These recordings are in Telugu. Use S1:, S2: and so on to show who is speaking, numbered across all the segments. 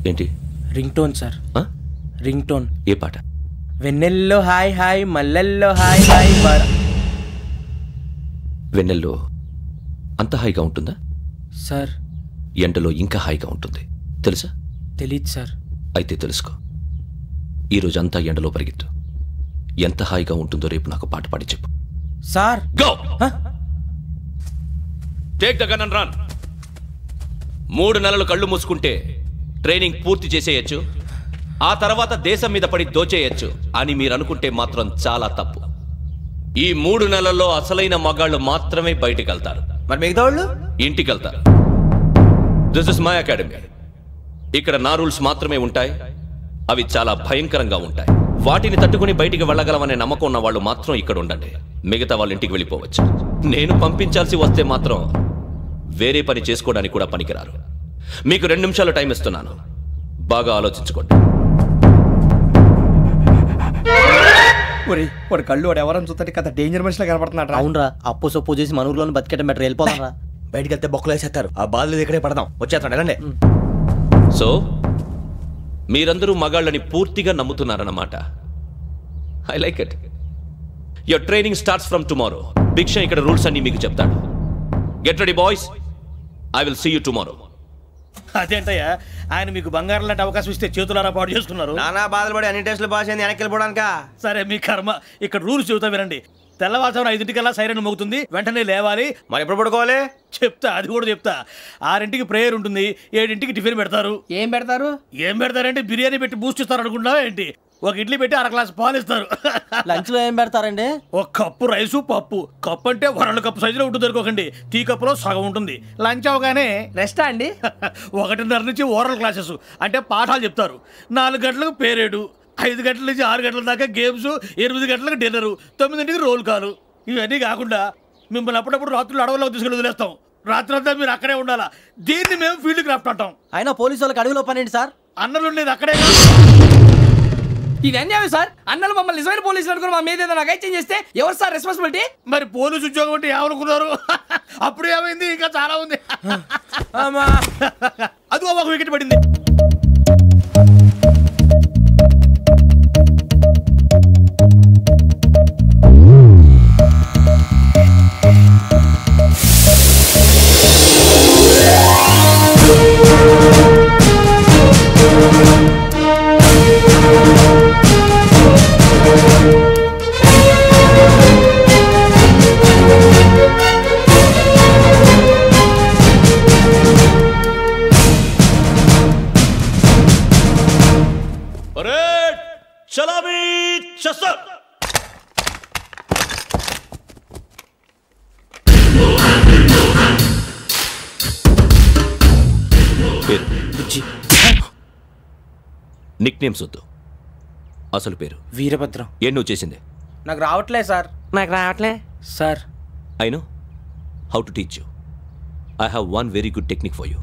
S1: ఏంటి?
S2: Ring tone sir. Ring tone.
S1: ఏ పాట?
S2: వెన్నెల్లో హాయ్ హాయ్ మల్లెల్లో హాయ్ హాయ్.
S1: వెన్నెల్లో అంత హాయిగా ఉంటుందా
S2: సార్?
S1: ఎండలో ఇంకా హాయిగా ఉంటుంది తెలుసా?
S2: తెలీదు సార్.
S1: అయితే తెలుసుకో. ఈరోజు అంతా ఎండలో పరిగెత్తు. ఎంత హాయిగా ఉంటుందో రేపు నాకు పాట పాడి చెప్పు.
S2: Sir
S1: go. Take the gun and run. 3 నెలలు కళ్ళు మూసుకుంటే ట్రైనింగ్ పూర్తి చేసేయచ్చు, ఆ తర్వాత దేశం మీద పడి దోచేయచ్చు అని మీరు అనుకుంటే మాత్రం చాలా తప్పు. ఈ 3 నెలల్లో అసలైన మగాళ్ళు మాత్రమే బయటికి వెళ్తారు.
S2: మరి మిగతా వాళ్ళు
S1: ఇంటికి వెళ్తారు. This is my academy. ఇక్కడ నా రూల్స్ మాత్రమే ఉంటాయి. అవి చాలా భయంకరంగా ఉంటాయి. వాటిని తట్టుకుని బయటికి వెళ్ళగలమనే నమ్మకం ఉన్న వాళ్ళు మాత్రం ఇక్కడ ఉండండి. మిగతా వాళ్ళు ఇంటికి వెళ్ళిపోవచ్చు. నేను పంపించాల్సి వస్తే మాత్రం వేరే పని చేసుకోవడానికి కూడా పనికిరారు. మీకు 2 నిమిషాలు టైం ఇస్తున్నాను. బాగా ఆలోచించుకోండి.
S2: వాడు కళ్ళు వాడు ఎవరని చూస్తే కదా డేంజర్ మనిషిలో కనపడుతున్నాడు.
S3: అవునరా, అప్పు సొప్పు చేసి మన ఊర్లో బతికేయడం బెటర్. వెళ్ళిపోతారా?
S2: బయటికి వెళ్తే బొక్కలు వేసేస్తారు. ఆ బాధలు ఇక్కడే పడదాం. వచ్చేస్తాడు ఎలాండి.
S1: సో మీరందరూ మగాళ్ళని పూర్తిగా నమ్ముతున్నారన్నమాట. I like it. Your training starts from tomorrow. Bhiksha ఇక్కడ రూల్స్ అన్ని మీకు చెప్తాడు. Get ready boys. I will see you tomorrow.
S4: అదేంటయ్యా, ఆయన మీకు బంగారం లాంటి అవకాశం ఇస్తే చేతులారా పాటు చేసుకున్నారు.
S2: నానా బాధలు పడి అన్ని టెస్టులు పాస్ అయింది, వెనక్కి వెళ్ళిపోవడానికా?
S4: సరే మీ కర్మ. ఇక్కడ రూల్స్ చెబుతా వినండి. తెల్లవారుజామున 5 సైరన్ మోగుతుంది, వెంటనే లేవాలి.
S2: మరి ఎప్పుడు పడుకోవాలి
S4: చెప్తా, అది కూడా చెప్తా. 6 ప్రేయర్ ఉంటుంది, 7 టిఫిన్ పెడతారు.
S3: ఏం పెడతారు?
S4: ఏం పెడతారంటే బిర్యానీ పెట్టి బూస్ట్ ఇస్తారు అనుకుంటున్నావా ఏంటి? ఒక ఇడ్లీ పెట్టి 1 గ్లాస్ పాలు ఇస్తారు.
S3: లంచ్ లో ఏం పెడతారండి?
S4: 1 కప్పు రైసు పప్పు. కప్పు అంటే 1 కప్పు సైజులో ఉంటుంది అనుకోకండి. టీ కప్పులో సగం ఉంటుంది. లంచ్ అవగానే
S3: రెస్టా అండి?
S4: 1:30 నుంచి ఓరల్ క్లాసెస్ అంటే పాఠాలు చెప్తారు. 4 గంటలకు పేరేడు, 5 గంటల నుంచి 6 గంటల దాకా గేమ్స్, 8 గంటలకు డిన్నరు, 9 రోల్ కాలు. ఇవన్నీ కాకుండా మిమ్మల్ని అప్పుడప్పుడు రాత్రులు అడవుల్లో తీసుకెళ్ళి వదిలేస్తాం. రాత్రంతా మీరు అక్కడే ఉండాలా. దీన్ని మేము ఫీల్డ్ క్రాఫ్ట్ అంటాం.
S3: అయినా పోలీసు వాళ్ళకి అడవిలో పని ఏంటి సార్?
S4: అన్నలు ఉండేది అక్కడే.
S3: ఇది అన్యాయం సార్. అన్నలు మమ్మల్ని నిజమైన పోలీసులు అనుకుని మా మీద ఏదైనా అగైత్యం చేస్తే ఎవరు సార్ రెస్పాన్సిబిలిటీ?
S4: మరి పోలీసు ఉద్యోగం అంటే ఏమనుకున్నారు? అప్పుడు ఏమైంది? ఇంకా చాలా ఉంది. అదిగో 1 వికెట్ పడింది.
S1: నిక్ నేమ్స్ వద్దు, అసలు పేరు.
S2: వీరభద్రం.
S1: ఏం నువ్వు చేసింది?
S2: నాకు రావట్లే సార్. నాకు రావట్లే sir.
S1: I know how to teach you. I have 1 very good technique for you.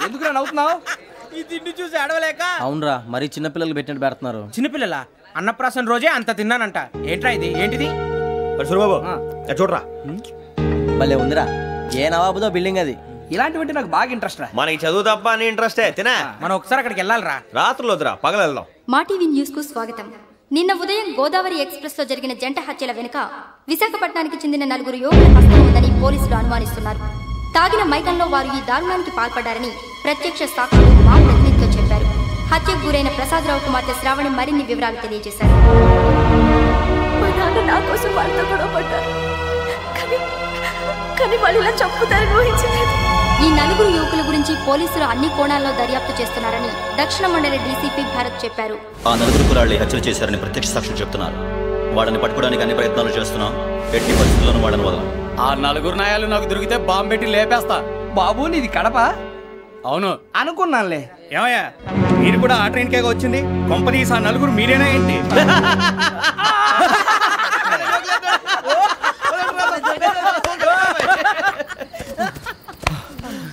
S3: ఎందుకు నవ్వుతున్నావు?
S2: ఈ తిండి చూసి అడవలేక.
S3: అవునరా, మరి చిన్నపిల్లలు పెట్టినట్టు పెడుతున్నారు.
S2: చిన్నపిల్లల అన్నప్రాసన రోజే అంత తిన్నానంట. ఏంట్రా ఇది? ఏంటిది? సూరిబాబు చూడరా.
S3: భలే ఉందిరా. ఏ నవాబుదో బిల్డింగ్ అది. ఇలాంటివంటే నాకు బాగా ఇంట్రెస్ట్ రా.
S2: మనకి చదువు తప్ప అని ఇంట్రెస్టే. తినా మనం ఒకసారి అక్కడికి వెళ్ళాలిరా. రాత్రులు వద్దురా, పగలు వెళ్దాం.
S5: మా టీవీ న్యూస్ కు స్వాగతం. నిన్న ఉదయం గోదావరి ఎక్స్ప్రెస్ లో జరిగిన జంట హత్యల వెనుక విశాఖపట్నానికి చెందిన 4 యువకుల హస్తం ఉందని పోలీసులు అనుమానిస్తున్నారు. తాగిన మైకంలో వారు ఈ దారుణానికి పాల్పడ్డారని ప్రత్యక్ష సాక్షులు మా ప్రతినిధితో చెప్పారు. హత్యకు గురైన ప్రసాదరావు కుమార్తె శ్రావణి మరిన్ని వివరాలు తెలియజేశారు.
S6: మా నాన్న నా కోసం వాళ్ళతో గొడవ పడ్డారు, కానీ వాళ్ళు ఇలా చంపుతారని ఊహించలేదు.
S5: ఈ 4 యువకుల గురించి పోలీసులు అన్ని కోణాల్లో దర్యాప్తు చేస్తున్నారని దక్షిణ మండలి డీసీపీ భరత్ చెప్పారు.
S7: ఆ 4 కుర్రాళ్ళు హత్యలు చేశారని ప్రత్యక్ష సాక్షులు చెప్తున్నారు. వాళ్ళని పట్టుకోవడానికి అన్ని ప్రయత్నాలు చేస్తున్నాం. ఎట్టి పరిస్థితుల్లోనూ వాళ్ళని వదలం.
S3: ఆ 4 నాయాలు నాకు దొరికితే బాంబు పెట్టి లేపేస్తా. బాబు నీది కడప? అవును అనుకున్నానులే.
S4: ఏమయ్యా, మీరు కూడా ఆ ట్రైన్ కేగా వచ్చింది? కొంపదీసి ఆ 4 మీరేనా ఏంటి?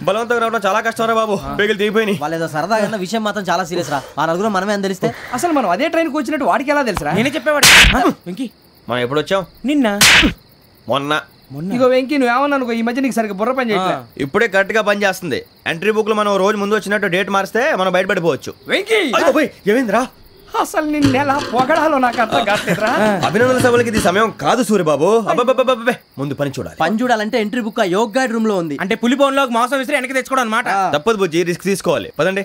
S8: బలవంతంగా రావడం చాలా కష్టం రా బాబు. బేగులు దిగిపోయినాయి.
S9: వాళ్ళు ఏదో సరదాగా విషయం మాత్రం చాలా సీరియస్ రా. ఆ నలుగురు మనమే అని తెలిస్తే
S3: అసలు మనం అదే ట్రైన్కి వచ్చినట్టు వాడికి ఎలా తెలుసురా?
S2: నేనే చెప్పేవాడు. వెంకీ
S8: మనం ఎప్పుడు వచ్చాం?
S2: నిన్న
S8: మొన్న.
S3: ఇగో వెంకీ నువ్వేమన్నా అనుకో, ఈ మధ్య నీకు సరిగ్గా బుర్ర పని చేయట్లేదు.
S8: ఇప్పుడే కరెక్ట్ గా పని చేస్తుంది. ఎంట్రీ బుక్ లో మనం రోజు ముందు వచ్చినట్టు డేట్ మారిస్తే మనం బయటపడిపోవచ్చు.
S3: వెంకీ
S8: ఏమైందిరా?
S3: అసలు నిన్న ఎలా పొగడాలో నాకు అర్థం కాట్లేదురా.
S8: అభినందన సభలకి ఇది సమయం కాదు సూర్యబాబు. అబ్బబ్బబ్బబ్బబ్బే, ముందు పని చూడాలి.
S9: పని చూడాలంటే ఎంట్రీ బుక్ ఆ యోగ్ గైడ్ రూమ్ లో ఉంది.
S2: అంటే పులి బోన్ లోకి మాంసం విసిరి వెనక్కి తెచ్చుకోవడం అనమాట.
S8: తప్పదు బుజ్జి, రిస్క్ తీసుకోవాలి. పదండి.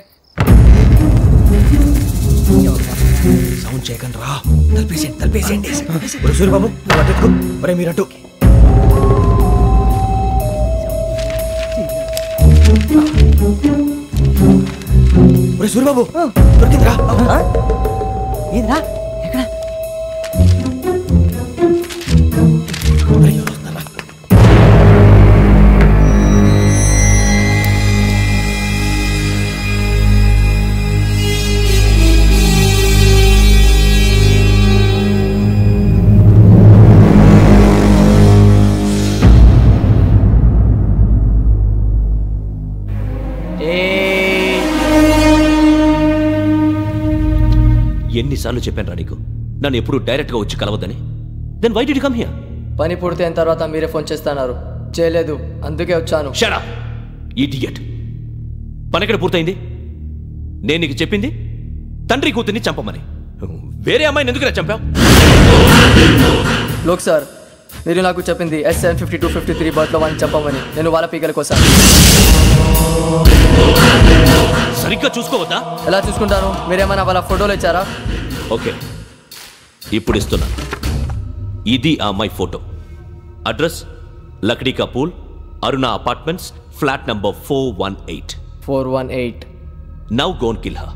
S8: సౌండ్ చేయకండి రా. తలపేసేయండి. సూర్యబాబు ఒరే మీరట్టు. ఒరే సూర్యబాబు దొరికిందిరా.
S9: ఏంద్రా ఎక్కడ?
S1: ఎన్నిసార్లు చెప్పాను నీకు నన్ను ఎప్పుడు డైరెక్ట్ గా వచ్చి కలవద్దని? Then why did you come here?
S10: పని పూర్తయిన తర్వాత మీరే ఫోన్ చేస్తున్నారు. చేయలేదు, అందుకే వచ్చాను.
S1: Shut up idiot. పని ఎక్కడ పూర్తయింది? నేను నీకు చెప్పింది తండ్రి కూతుర్ని చంపమని. వేరే అమ్మాయిని ఎందుకు చంపావు?
S10: లోక్ సార్, మీరు నాకు చెప్పింది SM5253 బర్త్లో వాడిని చంపమని. నేను వాళ్ళ పీకల కోసం.
S1: సరిగ్గా చూసుకోవద్దా?
S10: ఎలా చూసుకుంటాను? మీరేమైనా వాళ్ళ ఫోటోలు ఇచ్చారా?
S1: ఓకే, ఇప్పుడు ఇస్తున్నాను. ఇది ఆ అమ్మాయి ఫోటో. అడ్రస్ లక్డీ కా pool, Aruna apartments, flat number 418.
S10: 418.
S1: Now go and kill her.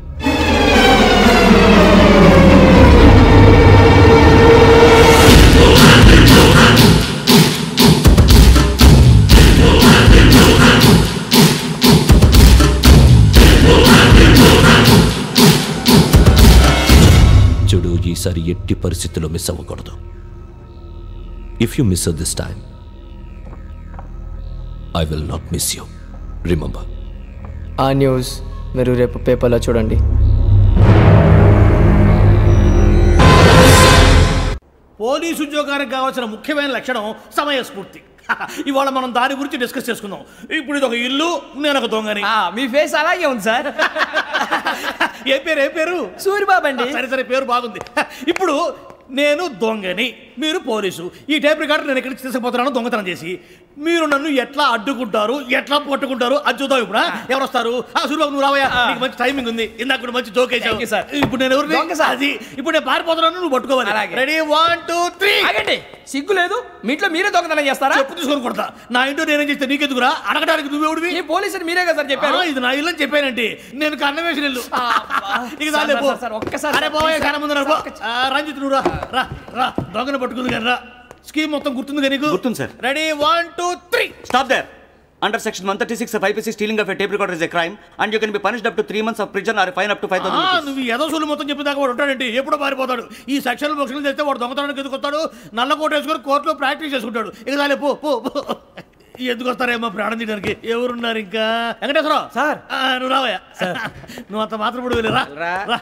S1: చూడు, ఈసారి ఎట్టి పరిస్థితుల్లో మిస్ అవ్వకూడదు. If you miss this time I will not miss you. Remember.
S10: ఆ న్యూస్ మీరు రేపు పేపర్లో చూడండి.
S4: పోలీసు ఉద్యోగానికి కావాల్సిన ముఖ్యమైన లక్షణం సమయస్ఫూర్తి. ఇవాళ మనం దాని గురించి డిస్కస్ చేసుకుందాం. ఇప్పుడు ఇది ఒక ఇల్లు, నేను ఒక దొంగని.
S3: మీ ఫేస్ అలాగే ఉంది సార్.
S4: ఏ పేరు?
S3: సూరిబాబు అండి.
S4: సరే పేరు బాగుంది. ఇప్పుడు నేను దొంగని, మీరు పోలీసు. ఈ టైప్ రికార్డు నేను ఎక్కడికి తీసుకుపోతున్నాను దొంగతనం చేసి. మీరు నన్ను ఎట్లా అడ్డుకుంటారు, ఎట్లా పట్టుకుంటారు అది చూద్దాం. ఇప్పుడు ఎవరు వస్తారు? సూరిబాబు నువ్వు రావయ్యా, నీకు మంచి టైమింగ్ ఉంది. ఇందాక మంచి జోక్ వేసావు. ఇప్పుడు నేను ఎవరు? అది ఇప్పుడు నేను పారిపోతున్నాను, నువ్వు పట్టుకోవాలి. రెడీ 1 2 3.
S3: ఆగండి, సిగ్గు లేదు? మీ ఇంట్లో మీరే దొంగతనం చేస్తారా?
S4: చెప్పు తీసుకొని కొడతా. నా ఇంట్లో నేనేం చేస్తే నీకెందుకురా? అడగడానికి నువ్వెవడివి?
S3: ఈ పోలీసులు మీరే కదా సార్ చెప్పారు.
S4: ఇది నా ఇల్లు అని చెప్పానండి. నేను కన్న వేసిన ఇల్లు. ఒక్కసారి రంజిత్ నువ్వు రా, దొంగను పట్టుకుంది కానీ రా. స్కీమ్ మొత్తం గుర్తుంది కానీ నీకు?
S11: గుర్తుంది sir.
S4: Ready 1 2 3.
S11: Stop there. Under section 136 of IPC, stealing of a tape recorder is a crime and you can be punished up to 3 months of prison or a fine up to 5,000 rupees.
S4: నువ్వు ఏదో సూలు మొత్తం చెప్పేదాకా వాడు ఉంటాడండి. ఎప్పుడో పారిపోతాడు. ఈ సెక్షన్ బొక్షన్లు చేస్తే వాడు దొంగతనానికి ఎందుకు వస్తాడు? నల్ల కోట వేసుకొని కోర్టులో ప్రాక్టీస్ చేసుకుంటాడు. ఇక చాలే పో. ఎందుకు వస్తారేమో ప్రాణం తీయడానికి. ఎవరున్నారు ఇంకా? వెంకటేశ్వరరావు సార్, నువ్వు రావయ్యా. నువ్వు అంత మాత్రం ఇప్పుడు వెళ్ళి రా.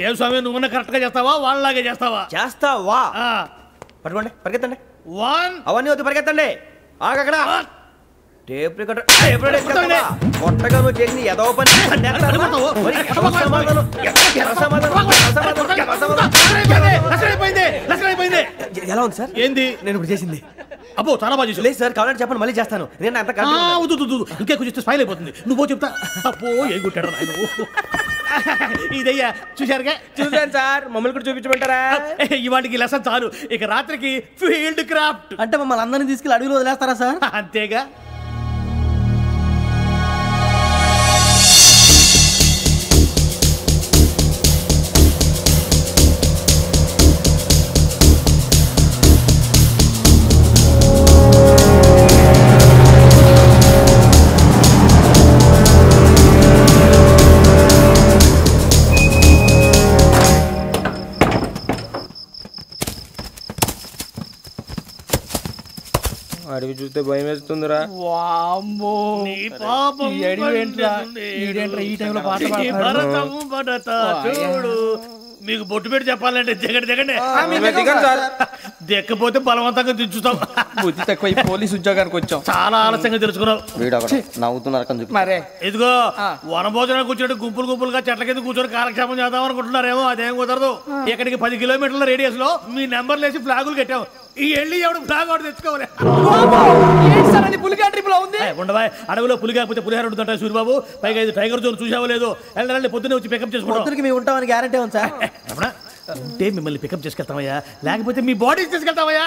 S4: ఏం స్వామి, నువ్వున్న కరెక్ట్ గా చేస్తావా, వాళ్ళలాగే చేస్తావా?
S8: పట్టుకోండి, పరిగెత్తండి.
S4: 1.
S8: అవన్నీ వద్దు, పరిగెత్తండి. ఆగక్కడ టేప్ రికార్డర్ కొట్టగా నువ్వు చేసింది ఏదో పని. ఎలా ఉంది సార్?
S4: ఏంది
S8: నేను ఇప్పుడు చేసింది?
S4: అబ్బో చాలా బాగా చేసి.
S8: లేదు సార్, కావాలంటే చెప్పండి, మళ్ళీ చేస్తాను. నేను అంత
S4: ఇంకే కొంచెం స్మైల్ అయిపోతుంది. నువ్వు చెప్తా. అబ్బో ఏ కొట్టాడు ఆయన. ఇదయ్యా చూశారుగా?
S2: చూసాను సార్. మమ్మల్ని కూడా చూపించమంటారా?
S4: ఇవాటికి లెసన్ చాలు. ఇక రాత్రికి ఫీల్డ్ క్రాఫ్ట్.
S9: అంటే మమ్మల్ని అందరినీ తీసుకెళ్ళి అడుగులో వదిలేస్తారా సార్?
S4: అంతేగా.
S2: అడవి చూస్తే భయం వేస్తుందిరా.
S3: వామ్మో
S4: నీ పాపం
S3: ఈ అడవి ఏంట్రా? ఈడేంట్రా ఈ టైంలో పాట పాడుతున్నాడు?
S4: భరతము భరత చూడు. మీకు బొట్టు పెట్టి చెప్పాలంటే దిగండి దిక్కపోతే బలవంతంగా దించుతాం.
S2: బుద్ధి తక్కువ ఈ పోలీస్ ఉద్యోగానికి వచ్చాం.
S4: చాలా ఆలస్యంగా తెలుసుకున్నావు.
S9: నవ్వుతున్నారు
S2: మరే
S4: ఇదిగో వనభోజనానికి కూర్చొని గుంపులుగా చెట్ల కింద కూర్చొని కాలక్షేపం చేద్దాం అనుకుంటున్నారేమో. అదేం కుదరదు. ఇక్కడికి 10 కిలోమీటర్ల రేడియస్ లో మీ నెంబర్లు వేసి ఫ్లాగులు కట్టాం. ఈ వెళ్ళి ఎవడు ఫ్లాగ్ ఒకటి తెచ్చుకోవాలి.
S3: పులిగా ట్రిప్ లో ఉంది.
S4: ఉండవా అడవిలో పులి కాకపోతే పులిహార ఉంటుంటా సూరిబాబు. పైగా ఇది టైగర్ జోన్ చూసావో లేదో. వెళ్ళండి పొద్దున్నే వచ్చి పికప్ చేసుకుంటాం.
S9: మేము ఉంటామని గ్యారంటీ ఉంది సార్.
S4: అంటే మిమ్మల్ని పికప్ చేసుకెళ్తామయ్యా, లేకపోతే మీ బాడీ తీసుకెళ్తామయ్యా.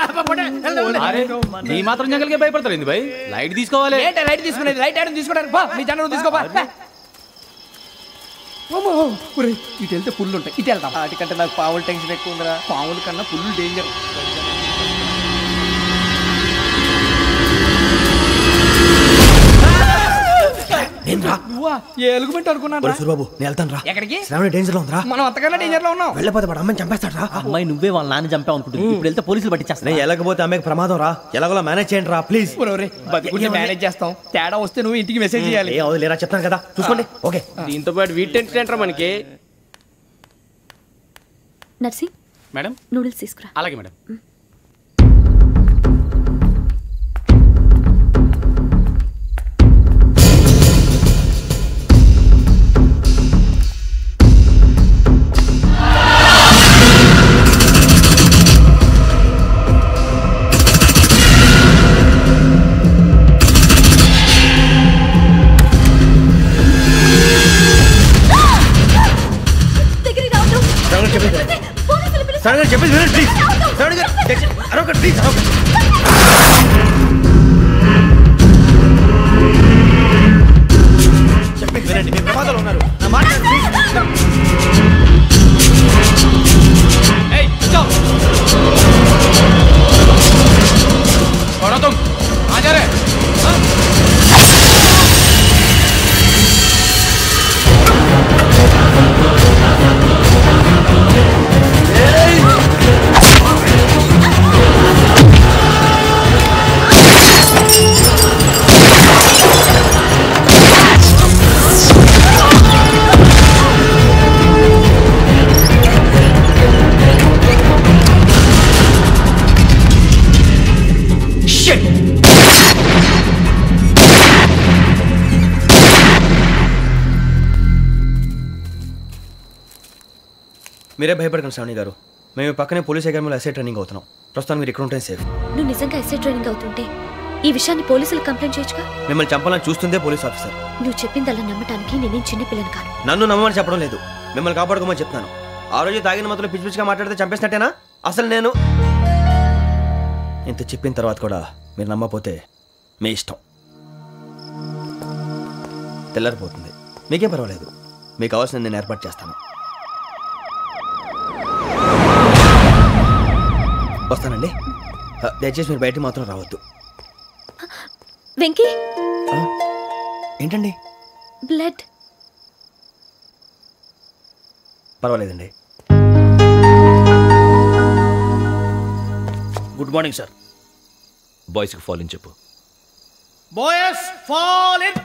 S3: ఈ మాత్రం జంగల్కే భయపడతారు భయ్. లైట్ తీసుకోవాలి. లైట్ తీసుకునేది లైట్ ఆడని తీసుకోవడానికి మీ జనం తీసుకోపా. ఇటు వెళ్తే పుల్లు ఉంటాయి. ఇటు వెళ్తాం.
S9: వాటికంటే నాకు పావులు టెన్షన్ ఎక్కువ ఉందిరా.
S3: పాముల కన్నా పుల్లు డేంజర్. ఎలుగుబెట్టి అనుకున్నాను.
S8: సూరిబాబు నేను వెళ్తాను రా.
S3: ఎక్కడికి?
S8: శ్రావణి డేంజర్ లో ఉందిరా.
S3: మనం అంతకన్నా డేంజర్ లో ఉన్నాం.
S8: వెళ్ళపోతే వాడు అమ్మని చంపేస్తాడు రా.
S9: అమ్మాయి నువ్వే వాళ్ళ నాన్న చంపావు అనుకుంటుంది. ఇప్పుడు వెళ్తే పోలీసులు పట్టించేస్తా.
S8: నేను వెళ్ళకపోతే అమ్మకి ప్రమాదం రా. ఎలాగోలా మేనేజ్ చేయండి రా ప్లీజ్.
S3: బతుకుంటే మేనేజ్ చేస్తాం. తేడా వస్తే నువ్వు ఇంటికి మెసేజ్ చేయాలి.
S8: ఏ అవును లేరా చెప్తాను కదా చూసుకోండి. ఓకే
S2: దీంతో పాటు వీటి టెన్షన్ ఏంట్రా మనకి.
S6: నర్సి
S3: మేడం
S6: నూడిల్స్ తీసుకురా.
S3: అలాగే మేడం.
S8: చెప్పేసి వినండి ప్లీజ్. శ్రావణి గారు అరొకటి ప్లీజ్. చెప్పేసి వినండి. మీరు ప్రమాదాలు ఉన్నారు. నా మాట మీరే భయపడకండి శ్రావణి గారు. మేము పక్కనే పోలీస్ అకాడమీలో ఎస్ఐ ట్రైనింగ్ అవుతున్నాం. ప్రస్తుతం మీరు ఇక్కడ ఉంటే సేఫ్.
S6: నువ్వు నిజంగా ఎస్ఐ ట్రైనింగ్ అవుతుంటే ఈ విషయాన్ని పోలీసులకు కంప్లైంట్ చేయొచ్చుగా.
S8: మిమ్మల్ని చంపాలని చూస్తుందే పోలీస్ ఆఫీసర్.
S6: నువ్వు చెప్పిందల్లా నమ్మటానికి నేనేం చిన్నపిల్లని కాను.
S8: నన్ను నమ్మమని చెప్పడం లేదు, మిమ్మల్ని కాపాడుకోమని చెప్తాను. ఆ రోజు తాగిన మొదలు పిచ్చి పిచ్చిగా మాట్లాడితే చంపేసినట్టేనా? అసలు నేను ఇంత చెప్పిన తర్వాత కూడా మీరు నమ్మపోతే మీ ఇష్టం. తెల్లారిపోతుంది, మీకేం పర్వాలేదు. మీకు కావాల్సిన నేను ఏర్పాటు చేస్తాను. వస్తానండి. దయచేసి మీరు బయటికి మాత్రం రావద్దు.
S6: వెంకీ
S8: ఏంటండి?
S6: బ్లడ్.
S8: పర్వాలేదండి.
S4: Good morning sir.
S1: బాయ్స్కి ఫాల్ ఇన్ చెప్పు.
S4: Boys fall in.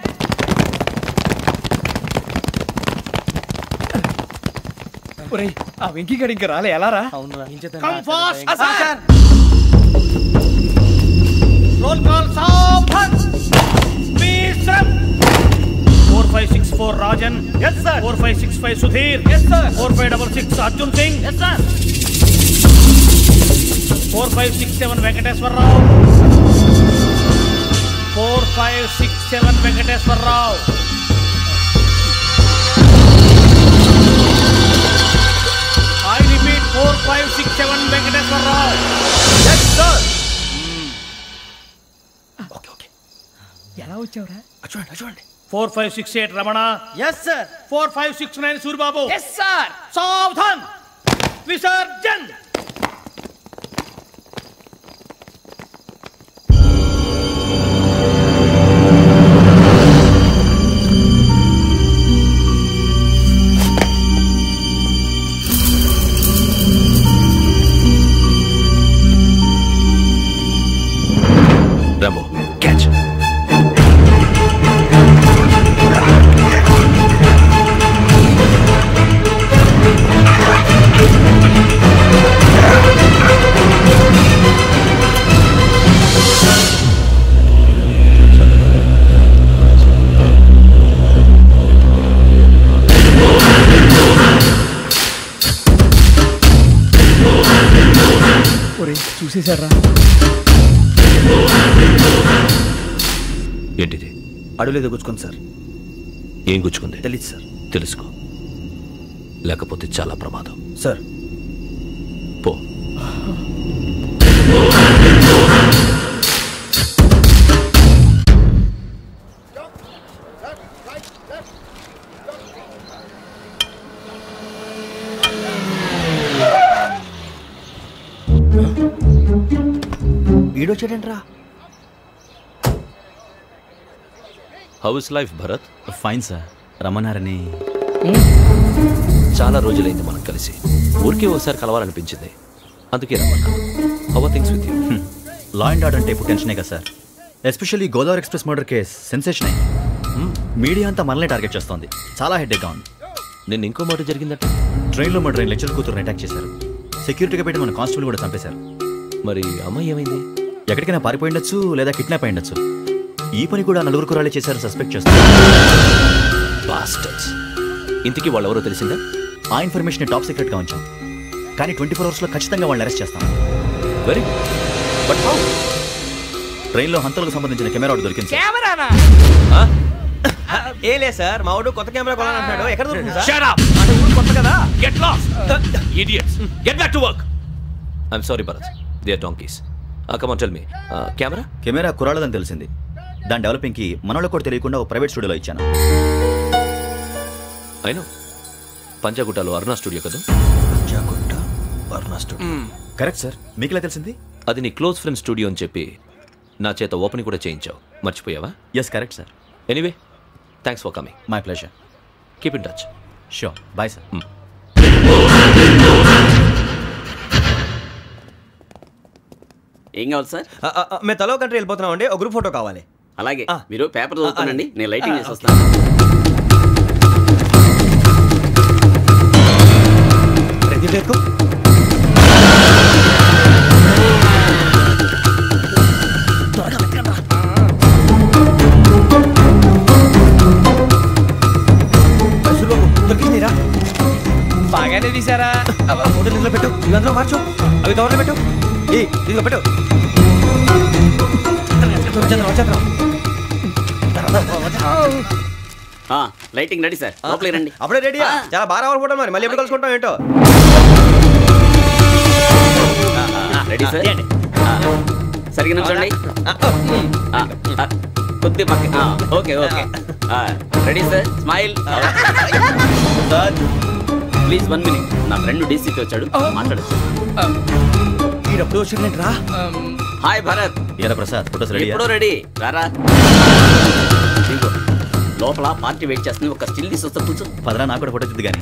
S3: ఒరేయ్ ఆ వెంకీ గడి ఇంకా రాలే. ఎలా రా?
S4: Come fast sir. Roll call సావధాన్. Speed run. 4564 Rajan. yes sir. 4565 Sudheer. yes sir. 4566 Arjun Singh. yes sir. 4567 Venkateswararao. 4567 Venkateswararao. I repeat 4567 Venkateswararao. yes sir.
S8: Okay okay.
S3: ఎలా వచ్చావురా?
S8: చూడండి చూడండి.
S4: 4568 Ramana.
S9: yes sir.
S4: 4569 Suribabu.
S3: yes sir.
S4: సావధాన్. Visarjan.
S1: రాము,
S3: చూసేశారా?
S1: ఏంటిది?
S11: అడుగులేదో గుచ్చుకుంది సార్.
S1: ఏం గుచ్చుకుంది?
S11: తెలీదు సార్.
S1: తెలుసుకో, లేకపోతే చాలా ప్రమాదం.
S11: సార్
S1: పో.
S11: ఈడొచ్చాడంట్రా.
S1: How is life Bharat?
S7: Fine sir. రమ్మన్నారని.
S1: చాలా రోజులైంది మనం కలిసి. ఊరికే ఒకసారి కలవాలనిపించింది, అందుకే రమ్మన్నా. How are things with you?
S7: Law and order అంటే ఇప్పుడు టెన్షనే కదా sir. Especially Godavari express murder case sensation అయింది. మీడియా అంతా మనల్ని టార్గెట్ చేస్తోంది. చాలా హెడ్ఏక్గా ఉంది.
S1: నిన్న ఇంకో మాట జరిగిందట.
S7: ట్రైన్లో మర్డర్ అయిన లెక్చర్ కూతురుని అటాక్ చేశారు. సెక్యూరిటీగా పెట్టి మన కానిస్టేబుల్ కూడా చంపేశారు.
S1: మరి అమ్మాయి ఏమైంది?
S7: ఎక్కడికైనా పారిపోయి ఉండొచ్చు, లేదా కిడ్నాప్ అయి ఉండొచ్చు. ఈ పని కూడా నలుగురు కురాలే చేశారు సస్పెక్ట్ చేస్తారు.
S1: బాస్టర్స్. ఇంతకీ వాళ్ళెవరో తెలిసిందా?
S7: ఆ ఇన్ఫర్మేషన్ టాప్ సీక్రెట్గా ఉంచాం, కానీ 24 అవర్స్లో ఖచ్చితంగా వాళ్ళని అరెస్ట్ చేస్తాం.
S1: Very good. But how?
S7: ట్రైన్లో హంతలకు సంబంధించిన కెమెరా ఒకటి దొరికింది.
S3: కెమెరానా?
S8: ఏ లే సార్, మా వాడు కొత్త కెమెరా కొనాలంటున్నాడు. ఎక్కడ దొరుకుతుంది సార్?
S1: Shut up!
S8: అంటే ఊరు కొత్త కదా.
S1: Get lost! Idiots! Get back to work! I'm sorry, Bharat. They are donkeys. Come on, tell me. Camera?
S7: Camera కురాలదని తెలిసింది. దాని డెవలపింగ్కి మనలో కూడా తెలియకుండా ఒక ప్రైవేట్ స్టూడియోలో ఇచ్చాను.
S1: I know. పంజాగుట్టలో అరుణ స్టూడియో కదా?
S7: పంజాగుట్ట అరుణ స్టూడియో. Correct sir. మీకు ఎలా తెలిసింది?
S1: అది నీ క్లోజ్ ఫ్రెండ్ స్టూడియో అని చెప్పి నా చేత ఓపెన్ కూడా చేయించావు. మర్చిపోయావా?
S7: Yes correct sir.
S1: Anyway, thanks for coming.
S7: My pleasure.
S1: Keep in touch.
S7: Sure. Bye sir.
S12: ఏం కావాలి సార్?
S8: మేము తలో కంట్రీ వెళ్ళిపోతున్నాం అండి. ఒక గ్రూప్ ఫోటో కావాలి.
S12: అలాగే, మీరు పేపర్ చదువుతానండి, నేను లైటింగ్ చేసి వస్తాను.
S3: బాగానే తీసారా?
S8: ఫోటో ఇందులో పెట్టు, ఇవందులో మార్చు, అవి కవర్లో పెట్టు. ఇదిగో పెట్టు.
S12: లైటింగ్ రెడీ సార్, లోపలికి రండి.
S8: అప్పుడే రెడీ? చాలా బాగా రావాలి ఫోటో. మరి మళ్ళీ ఎప్పుడు కలుసుకుంటాం ఏంటో.
S12: Ready sir. సరిగ్గా నుంచోండి. కొద్ది పక్క. Okay okay. Ready sir. Smile. Please 1 minute. నా ఫ్రెండ్ డీసీకి వచ్చాడు, మాట్లాడచ్చు.
S8: ఈడప్పుడు వచ్చిందంటరా.
S12: హాయ్ భరత్.
S7: ఏరా ప్రసాద్, ఫోటోస్ రెడీ?
S12: ఎప్పుడో రెడీ. రారా. లోపల పార్టీ వెయిట్ చేస్తుంది, ఒక స్టిల్ తీసి వస్తా, కూర్చో.
S7: పదరా, నాకు కూడా ఫోటో చూద్దు కానీ.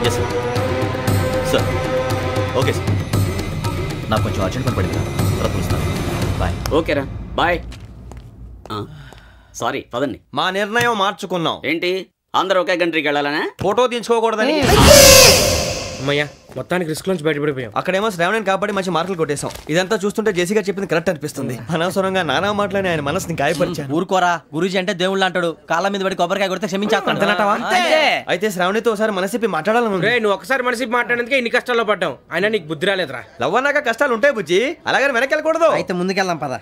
S7: Yes sir. Sir okay sir. నాకు కొంచెం అర్జెంట్ పని పడింది, తర్వాత పిలుస్తాను. బాయ్.
S12: ఓకేరా, బాయ్. సారీ, పదండి.
S8: మా నిర్ణయం మార్చుకున్నాం.
S12: ఏంటి, అందరూ ఒకే కంట్రీకి వెళ్ళాలనే?
S8: ఫోటో తీసుకోకూడదని.
S2: అమ్మయ్యా, మొత్తానికి రిస్క్ నుంచి బయటపడిపోయాం.
S8: అక్కడేమో శ్రావణిని కాబట్టి మంచి మార్కులు కొట్టేశాం. ఇదంతా చూస్తుంటే జేసీగా చెప్పింది కరెక్ట్ అనిపిస్తుంది. అనవసరంగా నానా మాటలని ఆయన మనసుని గాయపరిచాను.
S9: ఊరుకోరా, గురూజీ అంటే దేవుళ్ళు అంటాడు. కాళ్ళ మీద పడి కొబ్బరికాయ కొడితే క్షమించేస్తానంటావా?
S8: అయితే శ్రావణితో ఒకసారి మనసిప్పి మాట్లాడాలను.
S2: నువ్వు ఒకసారి మనసి మాట్లాడేందుకే ఇన్ని కష్టాల్లో పడ్డాం. అయినా నీకు బుద్ధి రాలేదురా.
S8: లవ్ అన్నాక కష్టాలు ఉంటాయి బుజ్జి, అలాగని వెనక్కి వెళ్ళకూడదు.
S9: అయితే ముందుకెళ్దాం పద.